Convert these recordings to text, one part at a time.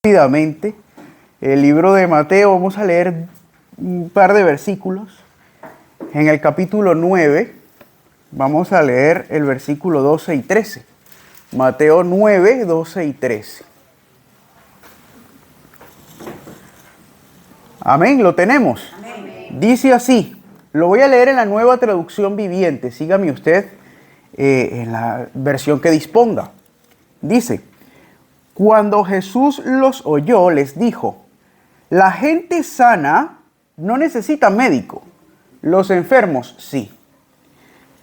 Rápidamente el libro de Mateo. Vamos a leer un par de versículos. En el capítulo 9 vamos a leer el versículo 12 y 13. Mateo 9, 12 y 13. Amén, lo tenemos. Amén. Dice así, lo voy a leer en la Nueva Traducción Viviente. Sígame usted en la versión que disponga. Dice: cuando Jesús los oyó, les dijo: la gente sana no necesita médico, los enfermos sí.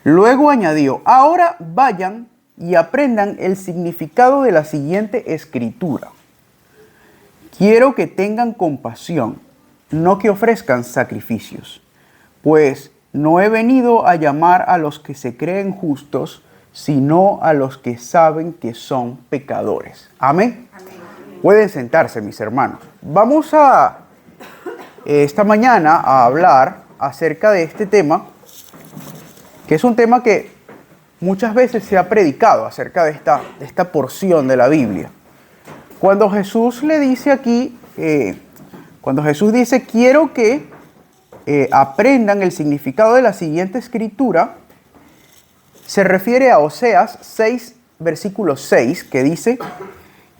Luego añadió: ahora vayan y aprendan el significado de la siguiente escritura. Quiero que tengan compasión, no que ofrezcan sacrificios, pues no he venido a llamar a los que se creen justos, sino a los que saben que son pecadores. Amén. Amén. Pueden sentarse, mis hermanos. Vamos a esta mañana a hablar acerca de este tema, que es un tema que muchas veces se ha predicado acerca de esta porción de la Biblia. Cuando Jesús le dice aquí, cuando Jesús dice: quiero que aprendan el significado de la siguiente escritura, se refiere a Oseas 6, versículo 6, que dice: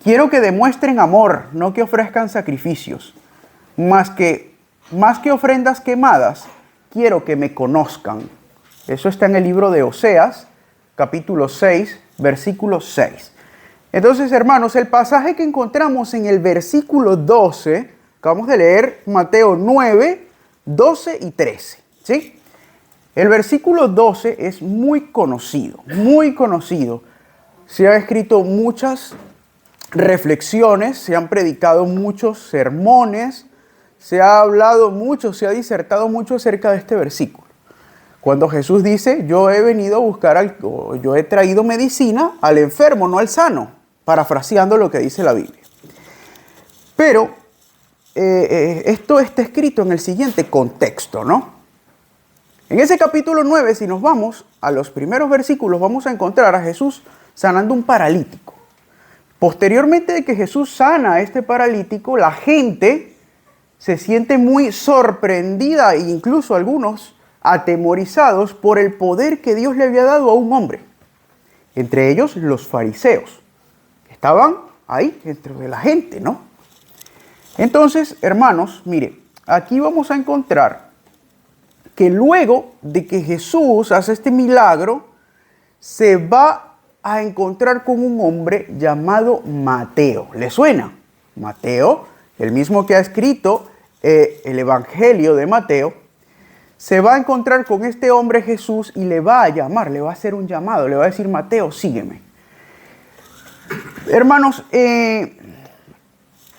quiero que demuestren amor, no que ofrezcan sacrificios, más que ofrendas quemadas, quiero que me conozcan. Eso está en el libro de Oseas, capítulo 6, versículo 6. Entonces, hermanos, el pasaje que encontramos en el versículo 12, acabamos de leer Mateo 9, 12 y 13, ¿sí? El versículo 12 es muy conocido, muy conocido. Se han escrito muchas reflexiones, se han predicado muchos sermones, se ha hablado mucho, se ha disertado mucho acerca de este versículo. Cuando Jesús dice: yo he venido a buscar, yo he traído medicina al enfermo, no al sano, parafraseando lo que dice la Biblia. Pero esto está escrito en el siguiente contexto, ¿no? En ese capítulo 9, si nos vamos a los primeros versículos, vamos a encontrar a Jesús sanando un paralítico. Posteriormente de que Jesús sana a este paralítico, la gente se siente muy sorprendida e incluso algunos atemorizados por el poder que Dios le había dado a un hombre. Entre ellos los fariseos, que estaban ahí dentro de la gente, ¿no? Entonces, hermanos, mire, aquí vamos a encontrar que luego de que Jesús hace este milagro, se va a encontrar con un hombre llamado Mateo. ¿Le suena? Mateo, el mismo que ha escrito el Evangelio de Mateo, se va a encontrar con este hombre Jesús y le va a llamar, le va a hacer un llamado, le va a decir: Mateo, sígueme. Hermanos,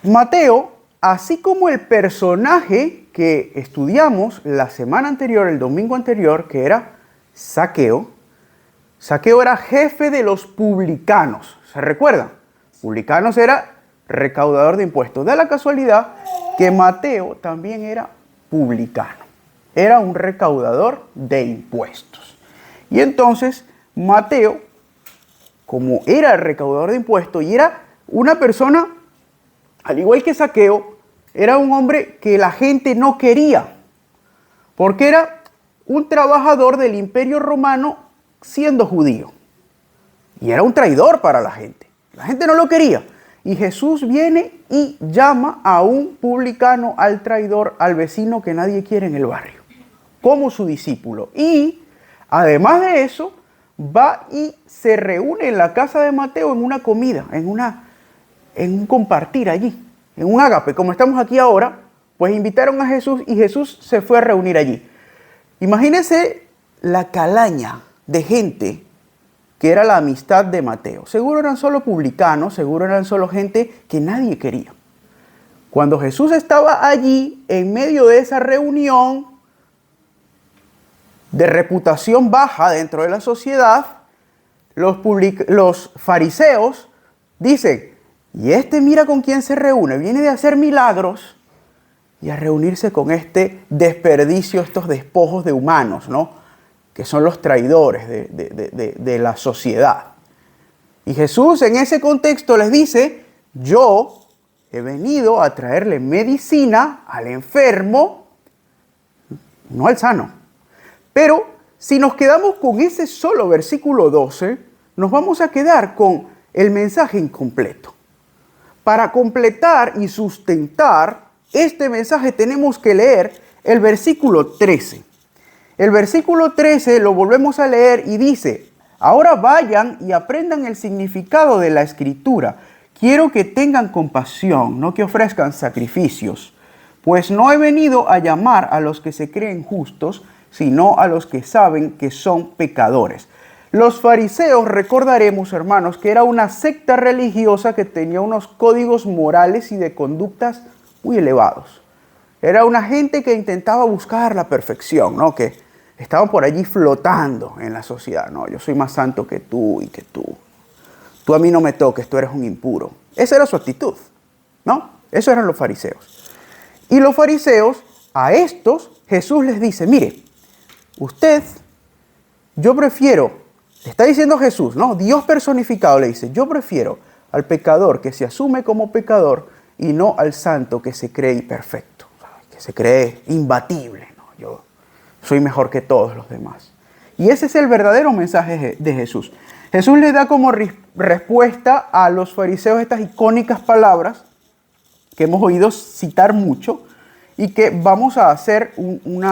Mateo, así como el personaje que estudiamos la semana anterior, el domingo anterior, que era Zaqueo. Zaqueo era jefe de los publicanos. ¿Se recuerdan? Publicanos era recaudador de impuestos. Da la casualidad que Mateo también era publicano. Era un recaudador de impuestos. Y entonces Mateo, como era el recaudador de impuestos y era una persona, al igual que Zaqueo, era un hombre que la gente no quería, porque era un trabajador del Imperio Romano siendo judío. Y era un traidor para la gente. La gente no lo quería. Y Jesús viene y llama a un publicano, al traidor, al vecino que nadie quiere en el barrio, como su discípulo. Y además de eso, va y se reúne en la casa de Mateo en una comida, en un compartir allí. En un ágape, como estamos aquí ahora, pues invitaron a Jesús y Jesús se fue a reunir allí. Imagínense la calaña de gente que era la amistad de Mateo. Seguro eran solo publicanos, seguro eran solo gente que nadie quería. Cuando Jesús estaba allí, en medio de esa reunión de reputación baja dentro de la sociedad, los fariseos dicen: y mira con quién se reúne, viene de hacer milagros y a reunirse con este desperdicio, estos despojos de humanos, ¿no? Que son los traidores de la sociedad. Y Jesús en ese contexto les dice: yo he venido a traerle medicina al enfermo, no al sano. Pero si nos quedamos con ese solo versículo 12, nos vamos a quedar con el mensaje incompleto. Para completar y sustentar este mensaje tenemos que leer el versículo 13. El versículo 13 lo volvemos a leer y dice: ahora vayan y aprendan el significado de la Escritura. Quiero que tengan compasión, no que ofrezcan sacrificios, pues no he venido a llamar a los que se creen justos, sino a los que saben que son pecadores. Los fariseos, recordaremos, hermanos, que era una secta religiosa que tenía unos códigos morales y de conductas muy elevados. Era una gente que intentaba buscar la perfección, ¿no? Que estaban por allí flotando en la sociedad. No, yo soy más santo que tú y que tú. Tú a mí no me toques, tú eres un impuro. Esa era su actitud, ¿no? Esos eran los fariseos. Y los fariseos, a estos, Jesús les dice: mire, usted, yo prefiero, le está diciendo Jesús, ¿no? Dios personificado le dice: yo prefiero al pecador que se asume como pecador y no al santo que se cree perfecto, que se cree imbatible, ¿no? Yo soy mejor que todos los demás. Y ese es el verdadero mensaje de Jesús. Jesús le da como respuesta a los fariseos estas icónicas palabras que hemos oído citar mucho y que vamos a hacer un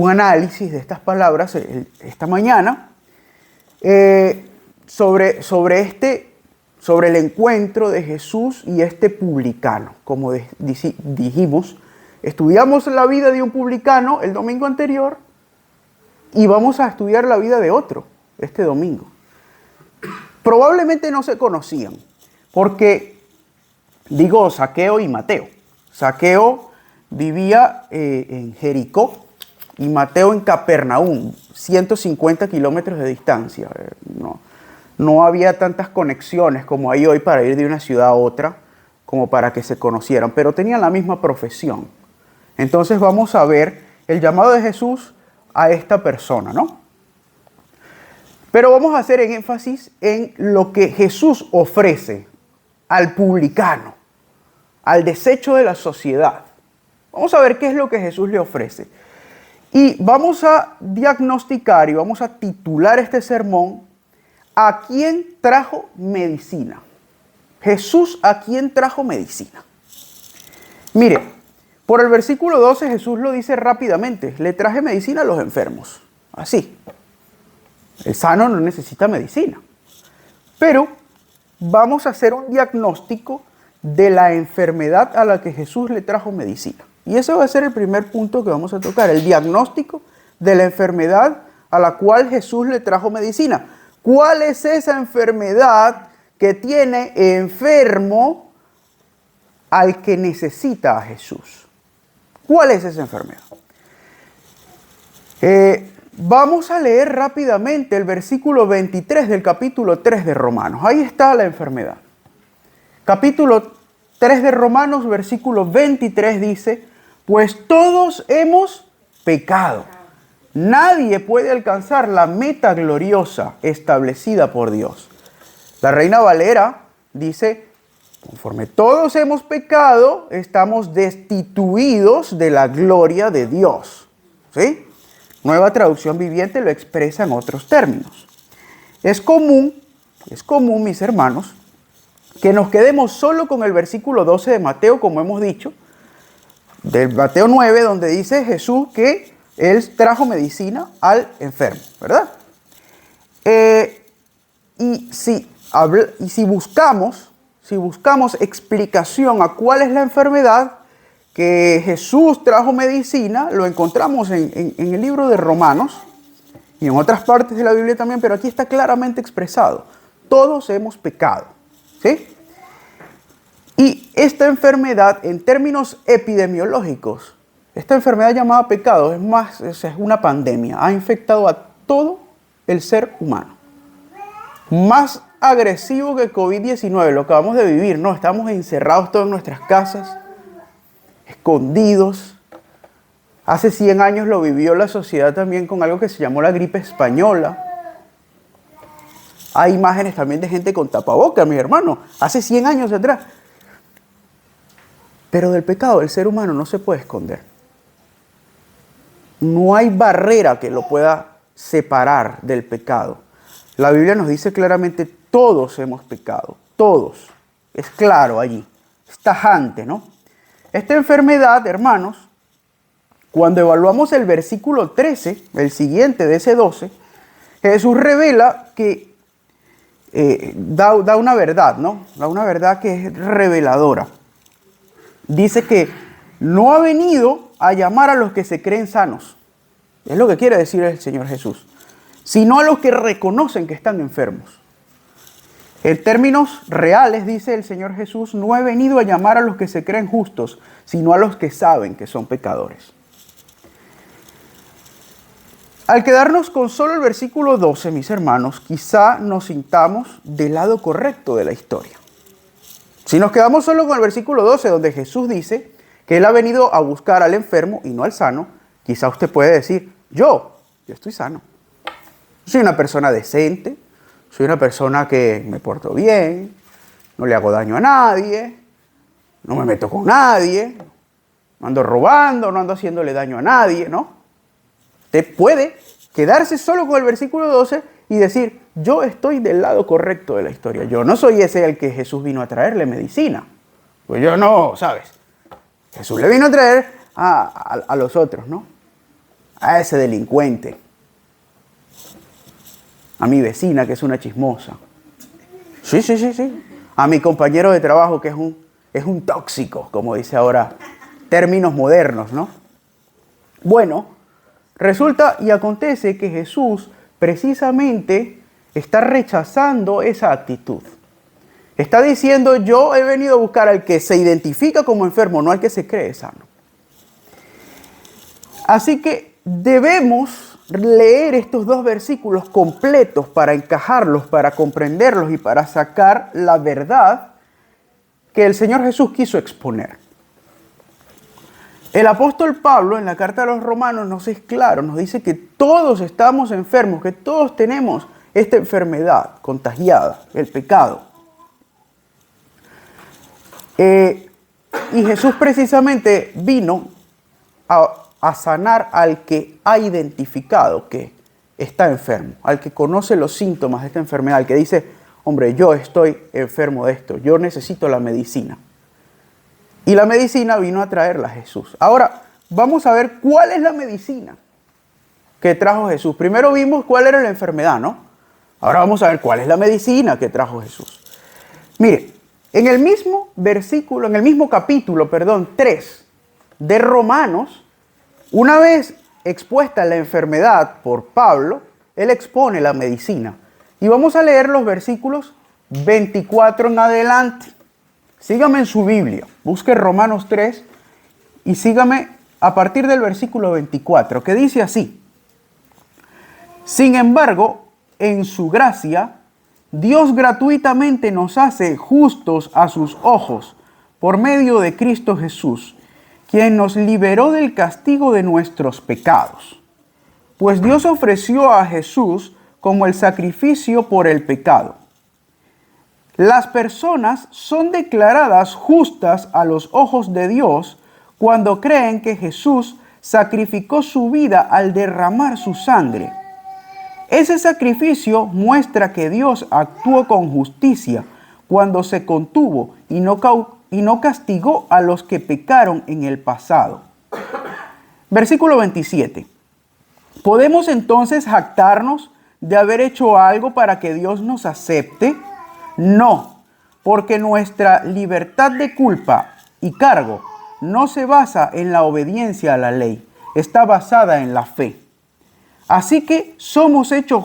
análisis de estas palabras esta mañana sobre el encuentro de Jesús y este publicano. Como dijimos, estudiamos la vida de un publicano el domingo anterior y vamos a estudiar la vida de otro este domingo. Probablemente no se conocían, porque digo Zaqueo y Mateo. Zaqueo vivía en Jericó y Mateo en Capernaum, 150 kilómetros de distancia. No había tantas conexiones como hay hoy para ir de una ciudad a otra, como para que se conocieran, pero tenían la misma profesión. Entonces vamos a ver el llamado de Jesús a esta persona, ¿no? Pero vamos a hacer énfasis en lo que Jesús ofrece al publicano, al desecho de la sociedad. Vamos a ver qué es lo que Jesús le ofrece. Y vamos a diagnosticar y vamos a titular este sermón: ¿a quién trajo medicina? Jesús, ¿a quién trajo medicina? Mire, por el versículo 12 Jesús lo dice rápidamente: le traje medicina a los enfermos. Así. El sano no necesita medicina. Pero vamos a hacer un diagnóstico de la enfermedad a la que Jesús le trajo medicina. Y ese va a ser el primer punto que vamos a tocar: el diagnóstico de la enfermedad a la cual Jesús le trajo medicina. ¿Cuál es esa enfermedad que tiene enfermo al que necesita a Jesús? ¿Cuál es esa enfermedad? Vamos a leer rápidamente el versículo 23 del capítulo 3 de Romanos. Ahí está la enfermedad. Capítulo 3 de Romanos, versículo 23 dice: pues todos hemos pecado. Nadie puede alcanzar la meta gloriosa establecida por Dios. La Reina Valera dice: conforme todos hemos pecado, estamos destituidos de la gloria de Dios. ¿Sí? Nueva Traducción Viviente lo expresa en otros términos. Es común, mis hermanos, que nos quedemos solo con el versículo 12 de Mateo, como hemos dicho, del Mateo 9, donde dice Jesús que Él trajo medicina al enfermo, ¿verdad? Y si buscamos explicación a cuál es la enfermedad que Jesús trajo medicina, lo encontramos en el libro de Romanos y en otras partes de la Biblia también, pero aquí está claramente expresado: todos hemos pecado, ¿sí? Y esta enfermedad, en términos epidemiológicos, esta enfermedad llamada pecado es una pandemia, ha infectado a todo el ser humano. Más agresivo que COVID-19, lo acabamos de vivir, ¿no? Estamos encerrados todos en nuestras casas, escondidos. Hace 100 años lo vivió la sociedad también con algo que se llamó la gripe española. Hay imágenes también de gente con tapabocas, mis hermanos, hace 100 años atrás. Pero del pecado del ser humano no se puede esconder. No hay barrera que lo pueda separar del pecado. La Biblia nos dice claramente, todos hemos pecado, todos. Es claro allí, es tajante, ¿no? Esta enfermedad, hermanos, cuando evaluamos el versículo 13, el siguiente de ese 12, Jesús revela que da una verdad, ¿no? Da una verdad que es reveladora. Dice que no ha venido a llamar a los que se creen sanos. Es lo que quiere decir el Señor Jesús. Sino a los que reconocen que están enfermos. En términos reales, dice el Señor Jesús, no he venido a llamar a los que se creen justos, sino a los que saben que son pecadores. Al quedarnos con solo el versículo 12, mis hermanos, quizá nos sintamos del lado correcto de la historia. Si nos quedamos solo con el versículo 12, donde Jesús dice que Él ha venido a buscar al enfermo y no al sano, quizá usted puede decir, yo estoy sano. Soy una persona decente, soy una persona que me porto bien, no le hago daño a nadie, no me meto con nadie, no ando robando, no ando haciéndole daño a nadie, ¿no? Usted puede quedarse solo con el versículo 12 y decir, yo estoy del lado correcto de la historia. Yo no soy ese al que Jesús vino a traerle medicina. Pues yo no, ¿sabes? Jesús le vino a traer a los otros, ¿no? A ese delincuente. A mi vecina, que es una chismosa. Sí. A mi compañero de trabajo, que es un tóxico, como dice ahora, términos modernos, ¿no? Bueno, resulta y acontece que Jesús precisamente está rechazando esa actitud. Está diciendo, yo he venido a buscar al que se identifica como enfermo, no al que se cree sano. Así que debemos leer estos dos versículos completos para encajarlos, para comprenderlos y para sacar la verdad que el Señor Jesús quiso exponer. El apóstol Pablo en la carta a los Romanos nos es claro, nos dice que todos estamos enfermos, que todos tenemos esta enfermedad contagiada, el pecado. Y Jesús precisamente vino a sanar al que ha identificado que está enfermo, al que conoce los síntomas de esta enfermedad, al que dice, hombre, yo estoy enfermo de esto, yo necesito la medicina. Y la medicina vino a traerla a Jesús. Ahora, vamos a ver cuál es la medicina que trajo Jesús. Primero vimos cuál era la enfermedad, ¿no? Ahora vamos a ver cuál es la medicina que trajo Jesús. Mire, en el mismo versículo, en el mismo capítulo, 3 de Romanos, una vez expuesta la enfermedad por Pablo, él expone la medicina. Y vamos a leer los versículos 24 en adelante. Sígame en su Biblia, busque Romanos 3 y sígame a partir del versículo 24, que dice así. Sin embargo, en su gracia, Dios gratuitamente nos hace justos a sus ojos por medio de Cristo Jesús, quien nos liberó del castigo de nuestros pecados. Pues Dios ofreció a Jesús como el sacrificio por el pecado. Las personas son declaradas justas a los ojos de Dios cuando creen que Jesús sacrificó su vida al derramar su sangre. Ese sacrificio muestra que Dios actuó con justicia cuando se contuvo y no castigó a los que pecaron en el pasado. Versículo 27. ¿Podemos entonces jactarnos de haber hecho algo para que Dios nos acepte? No, porque nuestra libertad de culpa y cargo no se basa en la obediencia a la ley, está basada en la fe. Así que somos hechos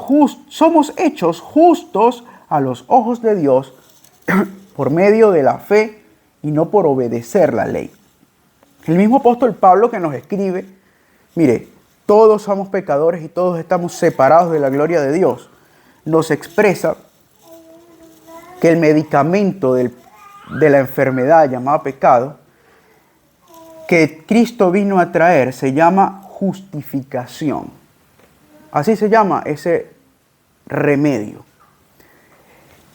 justos a los ojos de Dios por medio de la fe y no por obedecer la ley. El mismo apóstol Pablo que nos escribe, mire, todos somos pecadores y todos estamos separados de la gloria de Dios, nos expresa que el medicamento de la enfermedad llamada pecado, que Cristo vino a traer, se llama justificación. Así se llama ese remedio.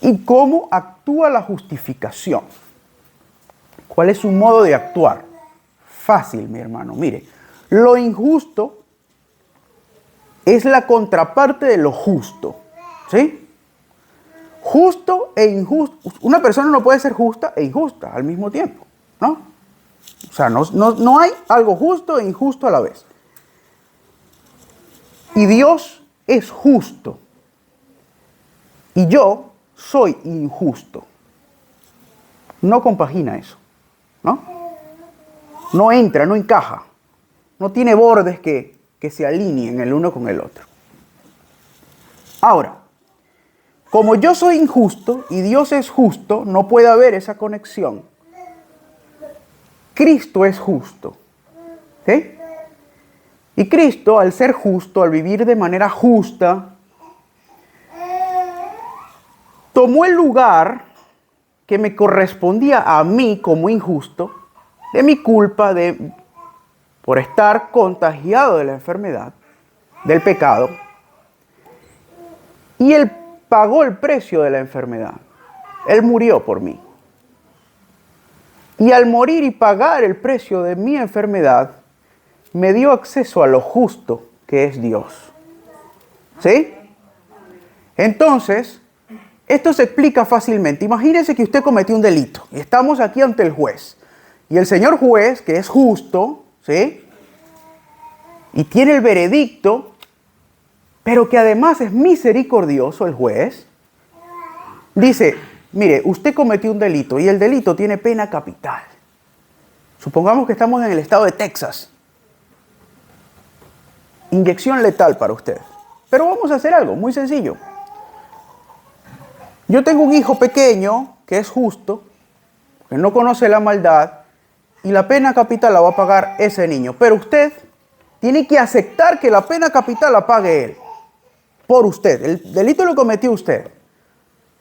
¿Y cómo actúa la justificación? ¿Cuál es su modo de actuar? Fácil, mi hermano. Mire, lo injusto es la contraparte de lo justo. ¿Sí? Justo e injusto. Una persona no puede ser justa e injusta al mismo tiempo, ¿no? O sea, no hay algo justo e injusto a la vez. Y Dios es justo. Y yo soy injusto. No compagina eso, ¿no? No entra, no encaja. No tiene bordes que se alineen el uno con el otro. Ahora, como yo soy injusto y Dios es justo, no puede haber esa conexión. Cristo es justo. ¿Sí? Y Cristo, al ser justo, al vivir de manera justa, tomó el lugar que me correspondía a mí como injusto, de mi culpa, por estar contagiado de la enfermedad, del pecado, y Él pagó el precio de la enfermedad. Él murió por mí. Y al morir y pagar el precio de mi enfermedad, me dio acceso a lo justo que es Dios. ¿Sí? Entonces, esto se explica fácilmente. Imagínense que usted cometió un delito y estamos aquí ante el juez. Y el señor juez, que es justo, ¿sí? Y tiene el veredicto, pero que además es misericordioso el juez, dice, mire, usted cometió un delito y el delito tiene pena capital. Supongamos que estamos en el estado de Texas. Inyección letal para usted. Pero vamos a hacer algo muy sencillo. Yo tengo un hijo pequeño que es justo, que no conoce la maldad, y la pena capital la va a pagar ese niño. Pero usted tiene que aceptar que la pena capital la pague él. Por usted. El delito lo cometió usted.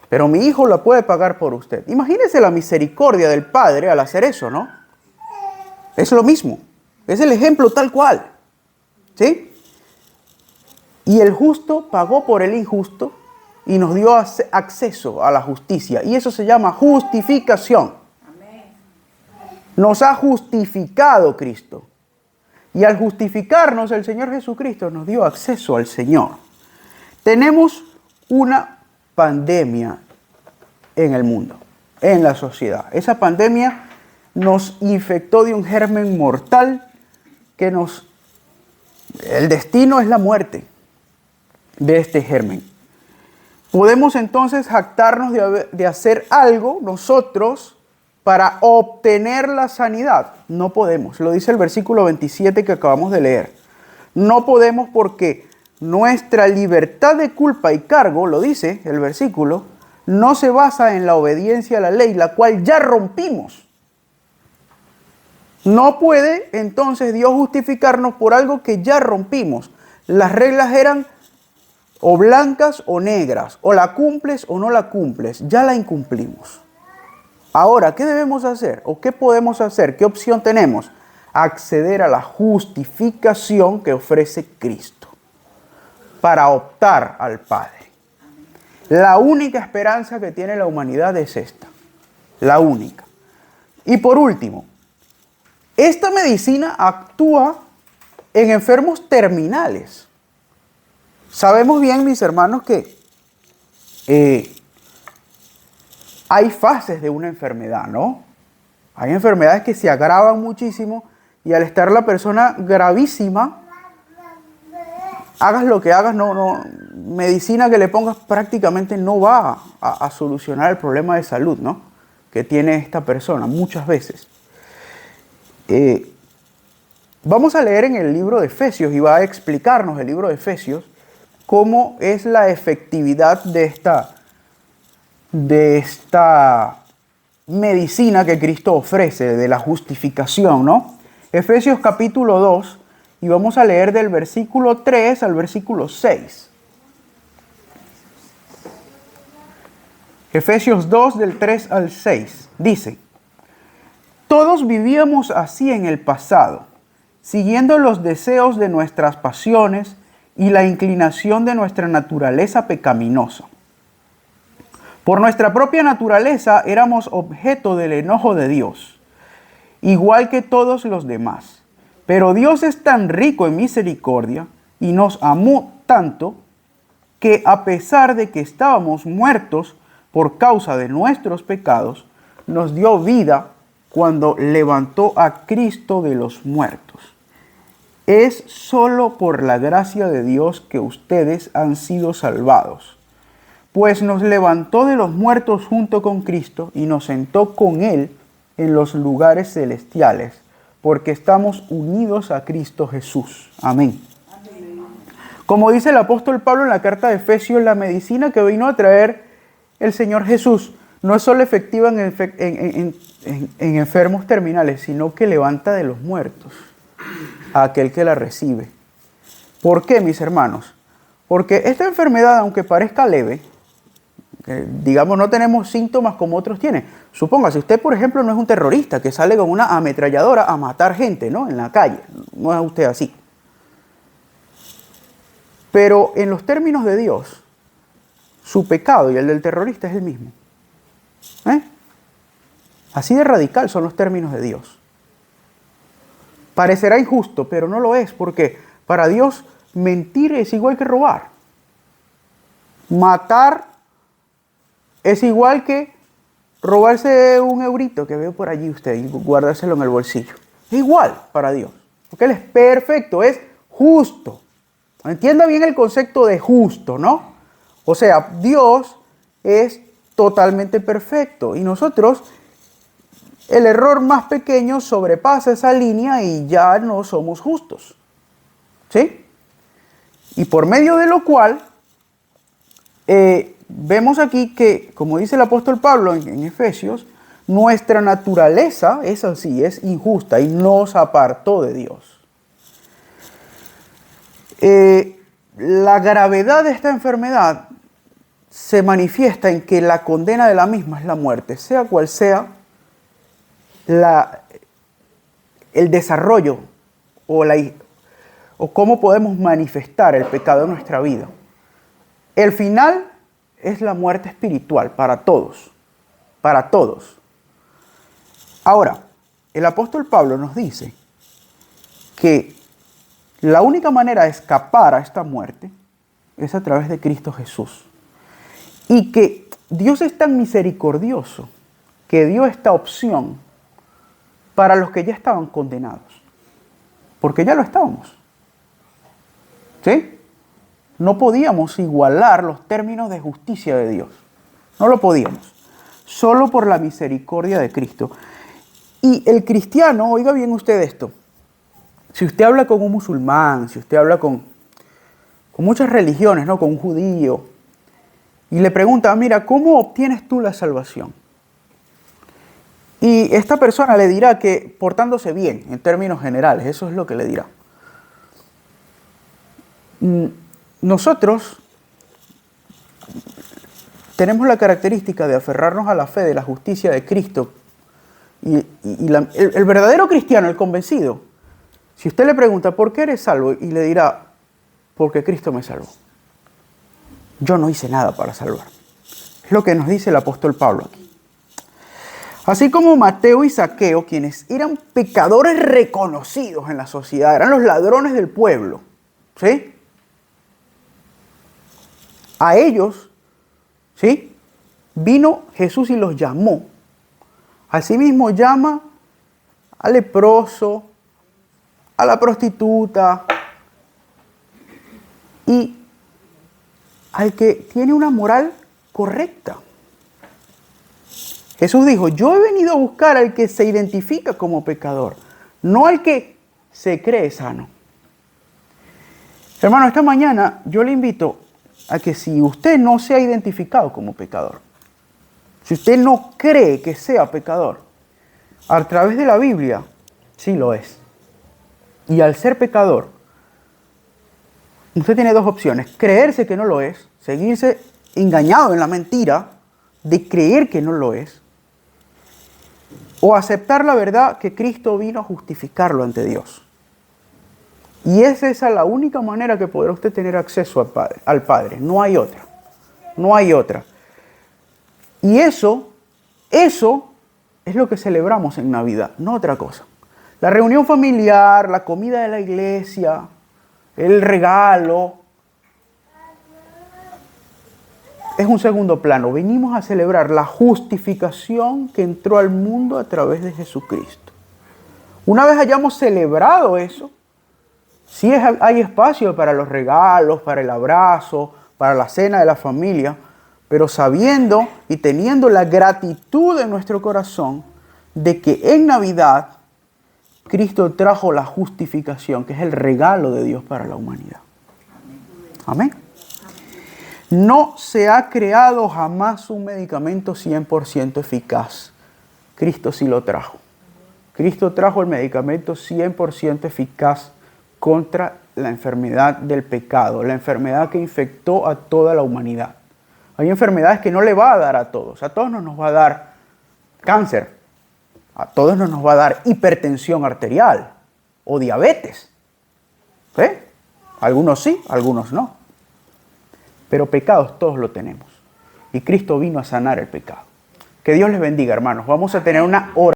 Pero mi hijo la puede pagar por usted. Imagínese la misericordia del padre al hacer eso, ¿no? Es lo mismo. Es el ejemplo tal cual. ¿Sí? Y el justo pagó por el injusto y nos dio acceso a la justicia. Y eso se llama justificación. Nos ha justificado Cristo. Y al justificarnos, el Señor Jesucristo nos dio acceso al Señor. Tenemos una pandemia en el mundo, en la sociedad. Esa pandemia nos infectó de un germen mortal que el destino es la muerte de este germen. Podemos entonces jactarnos de hacer algo nosotros para obtener la sanidad. No podemos. Lo dice el versículo 27 que acabamos de leer. No podemos porque nuestra libertad de culpa y cargo, lo dice el versículo, no se basa en la obediencia a la ley, la cual ya rompimos. No puede entonces Dios justificarnos por algo que ya rompimos. Las reglas eran o blancas o negras, o la cumples o no la cumples, ya la incumplimos. Ahora, ¿qué debemos hacer? ¿O qué podemos hacer? ¿Qué opción tenemos? Acceder a la justificación que ofrece Cristo para optar al Padre. La única esperanza que tiene la humanidad es esta, la única. Y por último, esta medicina actúa en enfermos terminales. Sabemos bien, mis hermanos, que hay fases de una enfermedad, ¿no? Hay enfermedades que se agravan muchísimo y al estar la persona gravísima, hagas lo que hagas, medicina que le pongas prácticamente no va a solucionar el problema de salud, ¿no? Que tiene esta persona muchas veces. Vamos a leer en el libro de Efesios y va a explicarnos el libro de Efesios cómo es la efectividad de esta medicina que Cristo ofrece, de la justificación, ¿no? Efesios capítulo 2, y vamos a leer del versículo 3 al versículo 6. Efesios 2, del 3 al 6, dice: todos vivíamos así en el pasado, siguiendo los deseos de nuestras pasiones y la inclinación de nuestra naturaleza pecaminosa. Por nuestra propia naturaleza éramos objeto del enojo de Dios, igual que todos los demás. Pero Dios es tan rico en misericordia y nos amó tanto que a pesar de que estábamos muertos por causa de nuestros pecados, nos dio vida cuando levantó a Cristo de los muertos. Es solo por la gracia de Dios que ustedes han sido salvados, pues nos levantó de los muertos junto con Cristo y nos sentó con Él en los lugares celestiales, porque estamos unidos a Cristo Jesús. Amén. Como dice el apóstol Pablo en la carta de Efesios, la medicina que vino a traer el Señor Jesús no es solo efectiva en enfermos terminales, sino que levanta de los muertos a aquel que la recibe. ¿Por qué, mis hermanos? Porque esta enfermedad, aunque parezca leve, digamos, no tenemos síntomas como otros tienen. Supóngase, usted, por ejemplo, no es un terrorista que sale con una ametralladora a matar gente, ¿no? En la calle. No es usted así. Pero en los términos de Dios, su pecado y el del terrorista es el mismo. Así de radical son los términos de Dios. Parecerá injusto, pero no lo es, porque para Dios mentir es igual que robar. Matar es igual que robarse un eurito que veo por allí usted y guardárselo en el bolsillo. Es igual para Dios, porque Él es perfecto, es justo. Entienda bien el concepto de justo, ¿no? O sea, Dios es totalmente perfecto y nosotros, el error más pequeño sobrepasa esa línea y ya no somos justos. ¿Sí? Y por medio de lo cual, vemos aquí que, como dice el apóstol Pablo en Efesios, nuestra naturaleza es así, es injusta y nos apartó de Dios. La gravedad de esta enfermedad se manifiesta en que la condena de la misma es la muerte, sea cual sea el desarrollo o cómo podemos manifestar el pecado en nuestra vida. El final es la muerte espiritual para todos, para todos. Ahora, el apóstol Pablo nos dice que la única manera de escapar a esta muerte es a través de Cristo Jesús. Y que Dios es tan misericordioso que dio esta opción para los que ya estaban condenados. Porque ya lo estábamos. ¿Sí? No podíamos igualar los términos de justicia de Dios. No lo podíamos. Solo por la misericordia de Cristo. Y el cristiano, oiga bien usted esto, si usted habla con un musulmán, si usted habla con muchas religiones, ¿no? Con un judío, y le pregunta, mira, ¿cómo obtienes tú la salvación? Y esta persona le dirá que portándose bien, en términos generales, eso es lo que le dirá. Nosotros tenemos la característica de aferrarnos a la fe de la justicia de Cristo. El verdadero cristiano, el convencido, si usted le pregunta, ¿por qué eres salvo? Y le dirá, porque Cristo me salvó. Yo no hice nada para salvarme. Es lo que nos dice el apóstol Pablo aquí. Así como Mateo y Zaqueo, quienes eran pecadores reconocidos en la sociedad, eran los ladrones del pueblo, ¿sí? A ellos, ¿sí? Vino Jesús y los llamó. Asimismo llama al leproso, a la prostituta y al que tiene una moral correcta. Jesús dijo, yo he venido a buscar al que se identifica como pecador, no al que se cree sano. Hermano, esta mañana yo le invito a que si usted no se ha identificado como pecador, si usted no cree que sea pecador, a través de la Biblia, sí lo es. Y al ser pecador, usted tiene dos opciones. Creerse que no lo es, seguirse engañado en la mentira de creer que no lo es, o aceptar la verdad que Cristo vino a justificarlo ante Dios. Y es esa la única manera que podrá usted tener acceso al Padre. No hay otra. No hay otra. Y eso es lo que celebramos en Navidad, no otra cosa. La reunión familiar, la comida de la iglesia, el regalo, es un segundo plano. Venimos a celebrar la justificación que entró al mundo a través de Jesucristo. Una vez hayamos celebrado eso, sí hay espacio para los regalos, para el abrazo, para la cena de la familia, pero sabiendo y teniendo la gratitud en nuestro corazón de que en Navidad Cristo trajo la justificación, que es el regalo de Dios para la humanidad. Amén. No se ha creado jamás un medicamento 100% eficaz. Cristo sí lo trajo. Cristo trajo el medicamento 100% eficaz contra la enfermedad del pecado, la enfermedad que infectó a toda la humanidad. Hay enfermedades que no le va a dar a todos no nos va a dar cáncer, a todos no nos va a dar hipertensión arterial o diabetes. ¿Sí? Algunos sí, algunos no. Pero pecados todos lo tenemos. Y Cristo vino a sanar el pecado. Que Dios les bendiga, hermanos. Vamos a tener una hora.